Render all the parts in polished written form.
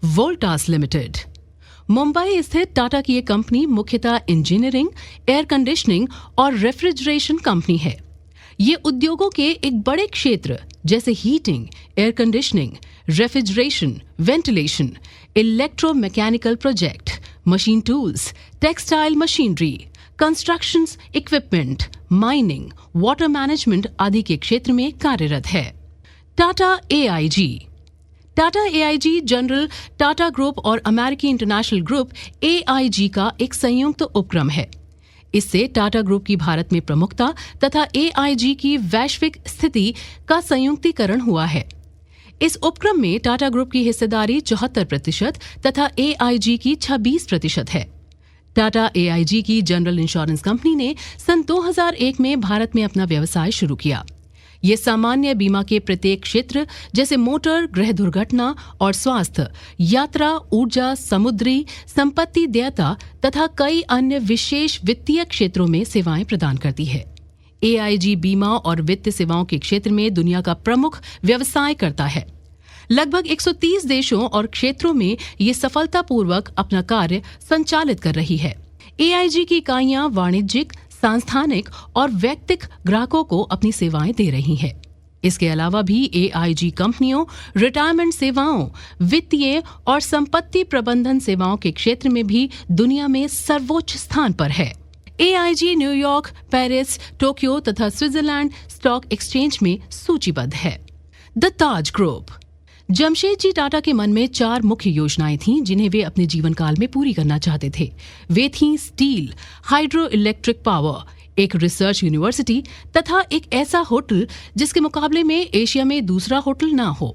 Voltas limited. Mumbai स्थित टाटा की ये कंपनी मुख्यतः इंजीनियरिंग, एयर कंडीशनिंग और रेफ्रिजरेशन कंपनी है। ये उद्योगों के एक बड़े क्षेत्र जैसे heating, air conditioning, refrigeration, ventilation, electromechanical project, machine tools, textile machinery, construction equipment, mining, water management आदि के क्षेत्र में कार्यरत है। Tata AIG। Tata AIG general Tata group और अमेरिकी इंटरनेशनल ग्रुप AIG का एक संयुक्त उपक्रम है। इससे टाटा ग्रुप की भारत में प्रमुखता तथा AIG की वैश्विक स्थिति का संयुक्तीकरण हुआ है। इस उपक्रम में टाटा ग्रुप की हिस्सेदारी 74% तथा AIG की 26% है। टाटा AIG की जनरल इंश्योरेंस कंपनी ने सन 2001 में भारत में अपना व्यवसाय शुरू किया। ये सामान्य बीमा के प्रत्येक क्षेत्र जैसे मोटर, गृह दुर्घटना और स्वास्थ्य, यात्रा, ऊर्जा, समुद्री, संपत्ति देयता तथा कई अन्य विशेष वित्तीय क्षेत्रों में सेवाएं प्रदान करती है। AIG बीमा और वित्त सेवाओं के क्षेत्र में दुनिया का प्रमुख व्यवसाय करता है। लगभग 130 देशों और क्षेत्रों में ये सफलतापूर्वक अपना कार्य संचालित कर रही है। AIG की इकाइयां वाणिज्यिक, सांस्थानिक और व्यक्तिगत ग्राहकों को अपनी सेवाएं दे रही हैं। इसके अलावा भी AIG कंपनियों रिटायरमेंट सेवाओं, वित्तीय और संपत्ति प्रबंधन सेवाओं के क्षेत्र में भी दुनिया में सर्वोच्च स्थान पर है। AIG न्यूयॉर्क, पेरिस, टोक्यो तथा स्विट्जरलैंड स्टॉक एक्सचेंज में सूचीबद्ध है। The Taj group. जमशेदजी टाटा के मन में 4 मुख्य योजनाएं थीं जिन्हें वे अपने जीवन काल में पूरी करना चाहते थे। वे थीं स्टील, हाइड्रो इलेक्ट्रिक पावर, एक रिसर्च यूनिवर्सिटी तथा एक ऐसा होटल जिसके मुकाबले में एशिया में दूसरा होटल ना हो।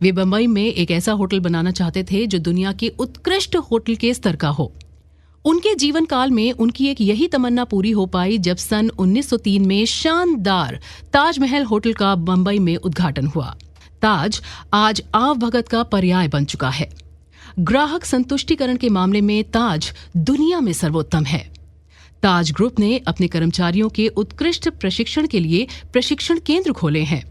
वे बंबई में एक ऐसा होटल बनाना चाहते थे जो दुनिया के उत्कृष्ट होटल के स्तर का हो। उनके जीवन काल में उनकी एक यही तमन्ना पूरी हो पाई जब सन 1903 में शानदार ताजमहल होटल का बंबई में उद्घाटन हुआ। ताज आज आवभगत का पर्याय बन चुका है। ग्राहक संतुष्टिकरण के मामले में ताज दुनिया में सर्वोत्तम है। ताज ग्रुप ने अपने कर्मचारियों के उत्कृष्ट प्रशिक्षण के लिए प्रशिक्षण केंद्र खोले हैं।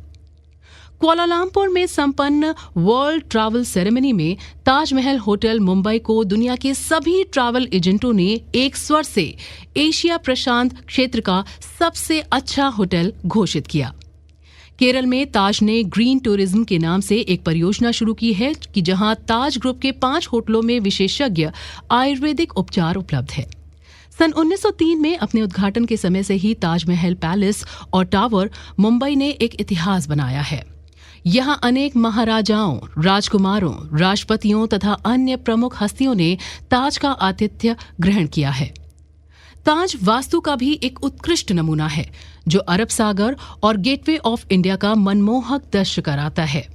कुआलालंपुर में संपन्न वर्ल्ड ट्रैवल सेरेमनी में ताजमहल होटल मुंबई को दुनिया के सभी ट्रैवल एजेंटों ने एक स्वर से एशिया प्रशांत क्षेत्र का सबसे अच्छा होटल घोषित किया। केरल में ताज ने ग्रीन टूरिज्म के नाम से एक परियोजना शुरू की है कि जहां ताज ग्रुप के 5 होटलों में विशेषज्ञ आयुर्वेदिक उपचार उपलब्ध है। सन 1903 में अपने उद्घाटन के समय से ही ताजमहल पैलेस और टावर मुंबई ने एक इतिहास बनाया है। यहाँ अनेक महाराजाओं, राजकुमारों, राष्ट्रपतियों तथा अन्य प्रमुख हस्तियों ने ताज का आतिथ्य ग्रहण किया है। ताज वास्तु का भी एक उत्कृष्ट नमूना है जो अरब सागर और गेटवे ऑफ इंडिया का मनमोहक दृश्य कराता है।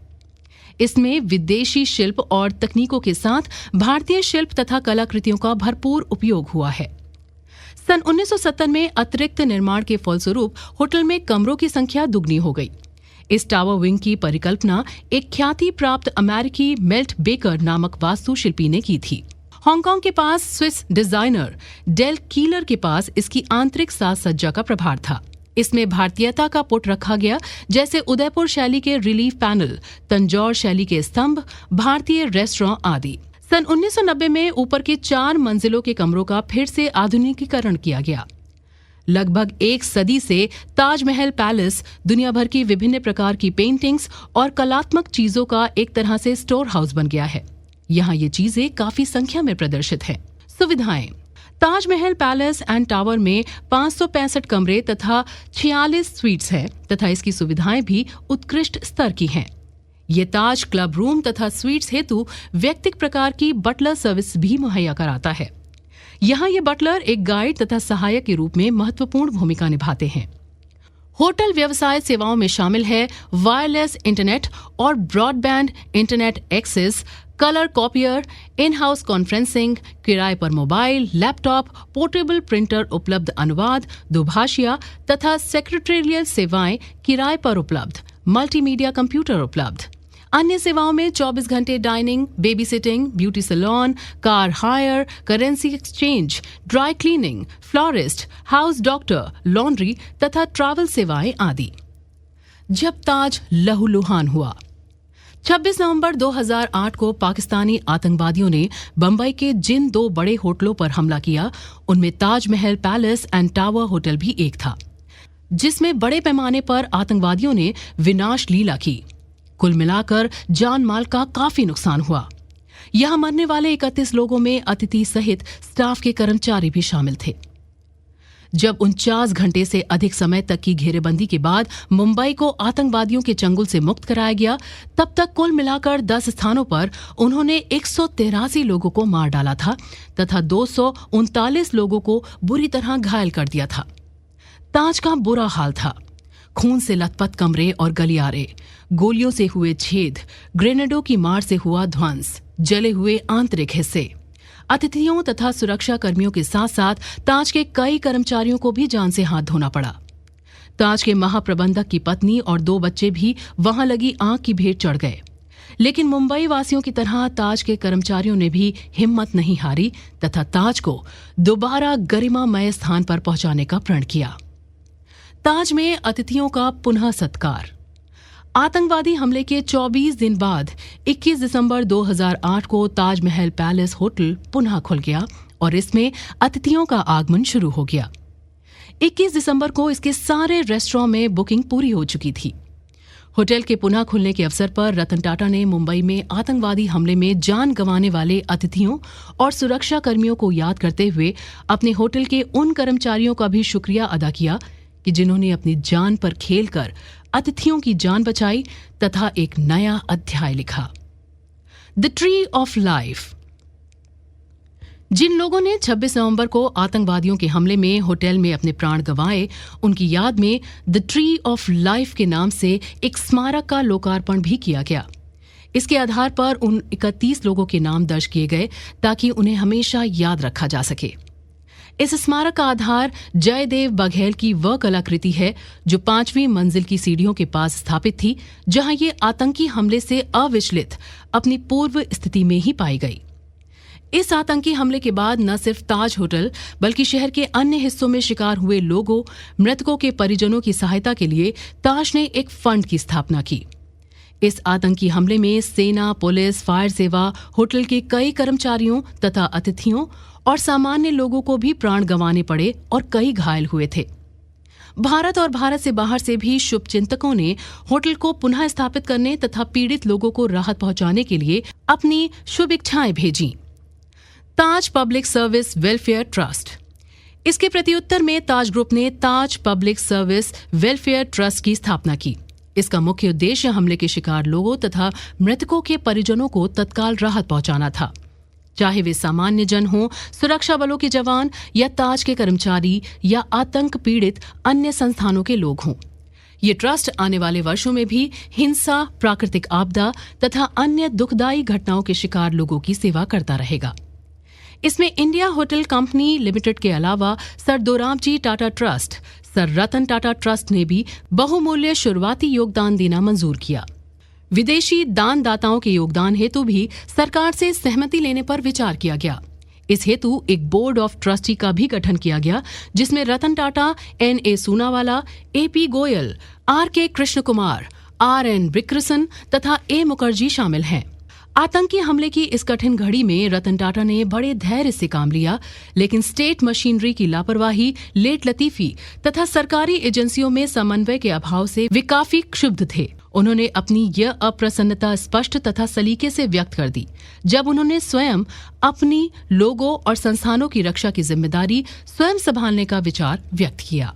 इसमें विदेशी शिल्प और तकनीकों के साथ भारतीय शिल्प तथा कलाकृतियों का भरपूर उपयोग हुआ है। सन 1970 में अतिरिक्त निर्माण के फलस्वरूप होटल में कमरों की संख्या दुगनी हो गई। इस टावर विंग की परिकल्पना एक ख्याति प्राप्त अमेरिकी मेल्ट बेकर नामक वास्तुशिल्पी ने की थी। हांगकांग के पास स्विस डिजाइनर डेल कीलर के पास इसकी आंतरिक साज सज्जा का प्रभार था। इसमें भारतीयता का पुट रखा गया, जैसे उदयपुर शैली के रिलीफ पैनल, तंजौर शैली के स्तंभ, भारतीय रेस्टोरेंट आदि। सन 1990 में ऊपर के 4 मंजिलों के कमरों का फिर से आधुनिकीकरण किया गया। लगभग 1 सदी से ताजमहल पैलेस दुनिया भर की विभिन्न प्रकार की पेंटिंग्स और कलात्मक चीजों का एक तरह से स्टोर हाउस बन गया है। यहाँ ये चीजें काफी संख्या में प्रदर्शित हैं। सुविधाएं। ताजमहल पैलेस एंड टावर में 565 कमरे तथा 46 स्वीट्स हैं तथा इसकी सुविधाएं भी उत्कृष्ट स्तर की हैं। ये ताज क्लब रूम तथा स्वीट्स हेतु व्यक्तिगत प्रकार की बटलर सर्विस भी मुहैया कराता है। यहाँ ये बटलर एक गाइड तथा सहायक के रूप में महत्वपूर्ण भूमिका निभाते हैं। होटल व्यवसाय सेवाओं में शामिल है वायरलेस इंटरनेट और broadband internet access, colour copier, in house conferencing, किराए पर मोबाइल, लैपटॉप, पोर्टेबल प्रिंटर उपलब्ध, अनुवाद, दुभाषिया तथा सेक्रेटरियल सेवाएं किराए पर उपलब्ध, मल्टीमीडिया कंप्यूटर उपलब्ध। अन्य सेवाओं में 24 घंटे dining, baby sitting, beauty salon, car hire, currency exchange, dry cleaning, florist, house doctor, laundry तथा ट्रैवल सेवाएं आदि। जब ताज लहूलुहान हुआ। 26 नवंबर 2008 को पाकिस्तानी आतंकवादियों ने बंबई के जिन 2 बड़े होटलों पर हमला किया, उनमें Taj Mahal palace and tower hotel भी एक था, जिसमें बड़े पैमाने पर आतंकवादियों ने विनाश लीला की। कुल मिलाकर जान माल का काफी नुकसान हुआ। यहां मरने वाले 31 लोगों में अतिथि सहित स्टाफ के कर्मचारी भी शामिल थे। जब 49 घंटे से अधिक समय तक की घेरेबंदी के बाद मुंबई को आतंकवादियों के चंगुल से मुक्त कराया गया, तब तक कुल मिलाकर 10 स्थानों पर उन्होंने 183 लोगों को मार डाला था तथा 239 लोगों को बुरी तरह घायल कर दिया था। ताज का बुरा हाल था। खून से लथपथ कमरे और गलियारे, गोलियों से हुए छेद, ग्रेनेडों की मार से हुआ ध्वंस, जले हुए आंतरिक हिस्से। अतिथियों तथा सुरक्षा कर्मियों के साथ साथ ताज के कई कर्मचारियों को भी जान से हाथ धोना पड़ा। ताज के महाप्रबंधक की पत्नी और 2 बच्चे भी वहां लगी आग की भेंट चढ़ गए। लेकिन मुंबई वासियों की तरह ताज के कर्मचारियों ने भी हिम्मत नहीं हारी तथा ताज को दोबारा गरिमामय स्थान पर पहुंचाने का प्रण किया। ताज में अतिथियों का पुनः सत्कार। आतंकवादी हमले के 24 दिन बाद 21 दिसंबर 2008 को ताजमहल पैलेस होटल पुनः खुल गया और इसमें अतिथियों का आगमन शुरू हो गया। 21 दिसंबर को इसके सारे रेस्टोरेंट में बुकिंग पूरी हो चुकी थी। होटल के पुनः खुलने के अवसर पर रतन टाटा ने मुंबई में आतंकवादी हमले में जान गंवाने वाले अतिथियों और सुरक्षा कर्मियों को याद करते हुए अपने होटल के उन कर्मचारियों का भी शुक्रिया अदा किया कि जिन्होंने अपनी जान पर खेलकर अतिथियों की जान बचाई तथा एक नया अध्याय लिखा। The tree of life. जिन लोगों ने 26 नवंबर को आतंकवादियों के हमले में होटल में अपने प्राण गंवाए, उनकी याद में द ट्री ऑफ लाइफ के नाम से एक स्मारक का लोकार्पण भी किया गया। इसके आधार पर उन 31 लोगों के नाम दर्ज किए गए ताकि उन्हें हमेशा याद रखा जा सके। इस स्मारक का आधार जयदेव बघेल की वह कलाकृति है जो 5वीं मंजिल की सीढ़ियों के पास स्थापित थी, जहां ये आतंकी हमले से अविचलित अपनी पूर्व स्थिति में ही पाई गई। इस आतंकी हमले के बाद न सिर्फ ताज होटल बल्कि शहर के अन्य हिस्सों में शिकार हुए लोगों, मृतकों के परिजनों की सहायता के लिए ताज ने एक फंड की स्थापना की। इस आतंकी हमले में सेना, पुलिस, फायर सेवा, होटल के कई कर्मचारियों तथा अतिथियों और सामान्य लोगों को भी प्राण गंवाने पड़े और कई घायल हुए थे। भारत और भारत से बाहर से भी शुभचिंतकों ने होटल को पुनः स्थापित करने तथा पीड़ित लोगों को राहत पहुंचाने के लिए अपनी शुभ इच्छाएं भेजी। ताज पब्लिक सर्विस वेलफेयर ट्रस्ट। इसके प्रत्युत्तर में ताज ग्रुप ने ताज पब्लिक सर्विस वेलफेयर ट्रस्ट की स्थापना की। इसका मुख्य उद्देश्य हमले के शिकार लोगों तथा मृतकों के परिजनों को तत्काल राहत पहुंचाना था, चाहे वे सामान्य जन हों, सुरक्षा बलों के जवान या ताज के कर्मचारी या आतंक पीड़ित अन्य संस्थानों के लोग हों। ये ट्रस्ट आने वाले वर्षों में भी हिंसा, प्राकृतिक आपदा तथा अन्य दुखदायी घटनाओं के शिकार लोगों की सेवा करता रहेगा। इसमें इंडिया होटल कंपनी लिमिटेड के अलावा sir Dorabji Tata trust, sir Ratan Tata trust ने भी बहुमूल्य शुरुआती योगदान देना मंजूर किया। विदेशी दानदाताओं के योगदान हेतु भी सरकार से सहमति लेने पर विचार किया गया। इस हेतु एक बोर्ड ऑफ ट्रस्टी का भी गठन किया गया, जिसमें Ratan Tata, N.A. Soonawala, A.P. Goyal, R.K. Krishna Kumar, R.N. विक्रसन तथा A. मुखर्जी शामिल हैं। आतंकी हमले की इस कठिन घड़ी में रतन टाटा ने बड़े धैर्य से काम लिया, लेकिन स्टेट मशीनरी की लापरवाही, लेट लतीफी तथा सरकारी एजेंसियों में समन्वय के अभाव से वे काफी क्षुब्ध थे। उन्होंने अपनी यह अप्रसन्नता स्पष्ट तथा सलीके से व्यक्त कर दी जब उन्होंने स्वयं अपनी लोगों और संस्थानों की रक्षा की जिम्मेदारी स्वयं संभालने का विचार व्यक्त किया।